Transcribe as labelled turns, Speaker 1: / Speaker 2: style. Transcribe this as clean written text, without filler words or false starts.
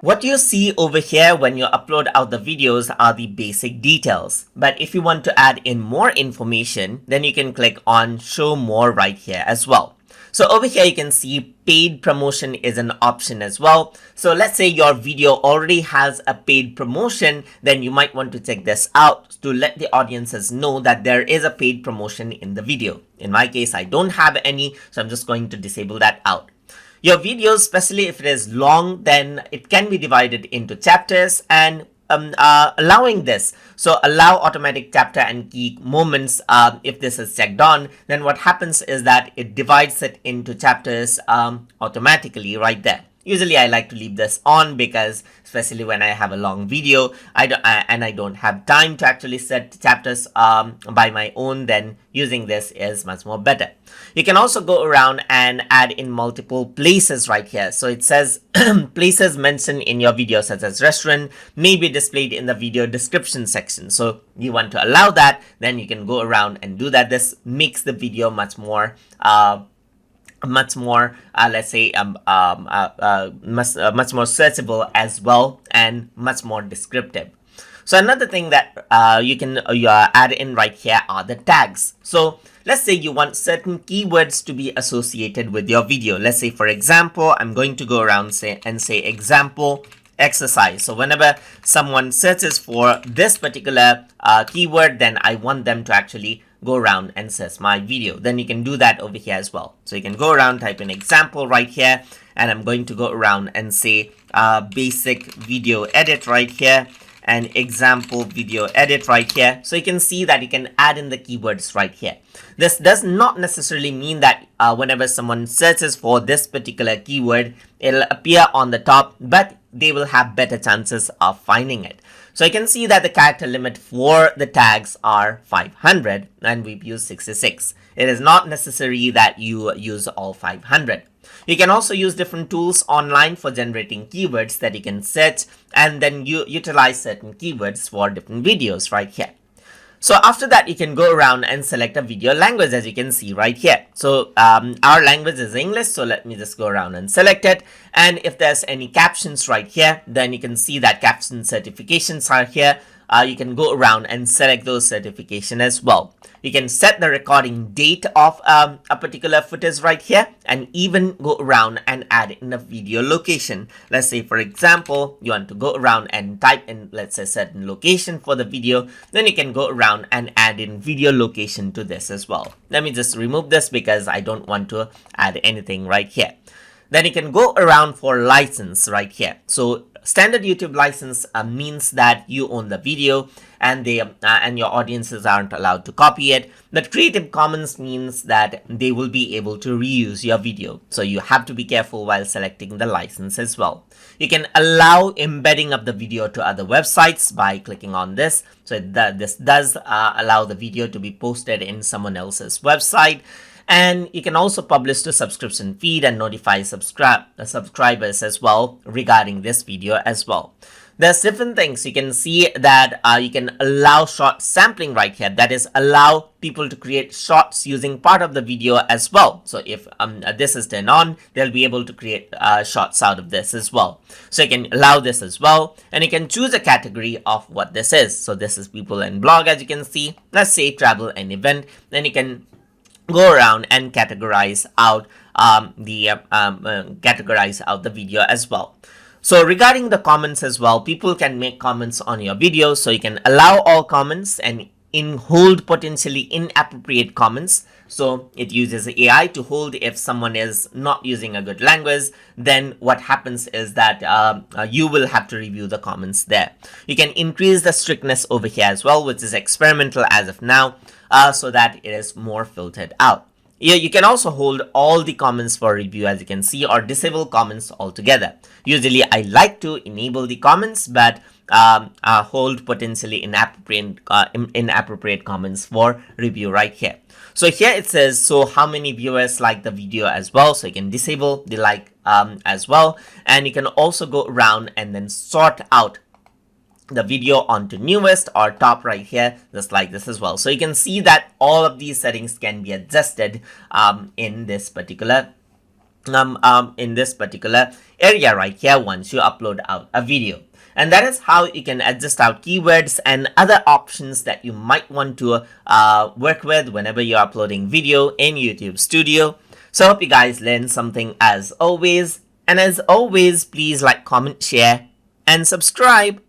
Speaker 1: What you see over here when you upload out the videos are the basic details. But if you want to add in more information, then you can click on show more right here as well. So over here you can see paid promotion is an option as well. So let's say your video already has a paid promotion, then you might want to check this out to let the audiences know that there is a paid promotion in the video. In my case, I don't have any, so I'm just going to disable that out. Your videos, especially if it is long, then it can be divided into chapters and allowing this. So allow automatic chapter and key moments. If this is checked on, then what happens is that it divides it into chapters automatically right there. Usually I like to leave this on because especially when I have a long video, I don't have time to actually set chapters by my own, then using this is much more better. You can also go around and add in multiple places right here. So it says places mentioned in your video such as restaurant may be displayed in the video description section. So you want to allow that, then you can go around and do that. This makes the video much more let's say much more searchable as well, and much more descriptive. So another thing that you can add in right here are the tags. So let's say you want certain keywords to be associated with your video. Let's say, for example, I'm going to go around say example exercise. So whenever someone searches for this particular keyword, then I want them to actually go around and search my video. Then you can do that over here as well. So you can go around, type in example right here, and I'm going to go around and say basic video edit right here and example video edit right here. So you can see that you can add in the keywords right here. This does not necessarily mean that whenever someone searches for this particular keyword, it'll appear on the top, but they will have better chances of finding it. So you can see that the character limit for the tags are 500 and we've used 66. It is not necessary that you use all 500. You can also use different tools online for generating keywords that you can search, and then you utilize certain keywords for different videos right here. So after that, you can go around and select a video language, as you can see right here. So our language is English. So let me just go around and select it. And if there's any captions right here, then you can see that caption certifications are here. You can go around and select those certifications as well. You can set the recording date of a particular footage right here, and even go around and add in a video location. Let's say, for example, you want to go around and type in, let's say, certain location for the video. Then you can go around and add in video location to this as well. Let me just remove this because I don't want to add anything right here. Then you can go around for license right here. So standard YouTube license means that you own the video and your audiences aren't allowed to copy it. But Creative Commons means that they will be able to reuse your video. So you have to be careful while selecting the license as well. You can allow embedding of the video to other websites by clicking on this. So this does allow the video to be posted in someone else's website. And you can also publish to subscription feed and notify subscribers as well regarding this video as well. There's different things. You can see that you can allow short sampling right here. That is, allow people to create shorts using part of the video as well. So if this is turned on, they'll be able to create shorts out of this as well. So you can allow this as well. And you can choose a category of what this is. So this is people and blog, as you can see. Let's say travel and event. Then you can go around and categorize out the video as well. So regarding the comments as well, people can make comments on your video. So you can allow all comments and hold potentially inappropriate comments. So it uses AI to hold if someone is not using a good language. Then what happens is that you will have to review the comments there. You can increase the strictness over here as well, which is experimental as of now, so that it is more filtered out. You can also hold all the comments for review, as you can see, or disable comments altogether. Usually I like to enable the comments, but hold potentially inappropriate comments for review right here. So here it says, so how many viewers like the video as well. So you can disable the like as well. And you can also go around and then sort out the video onto newest or top right here, just like this as well. So you can see that all of these settings can be adjusted in this particular in this particular area right here once you upload out a video. And that is how you can adjust out keywords and other options that you might want to work with whenever you're uploading video in YouTube Studio. So I hope you guys learned something as always. And as always, please like, comment, share, and subscribe.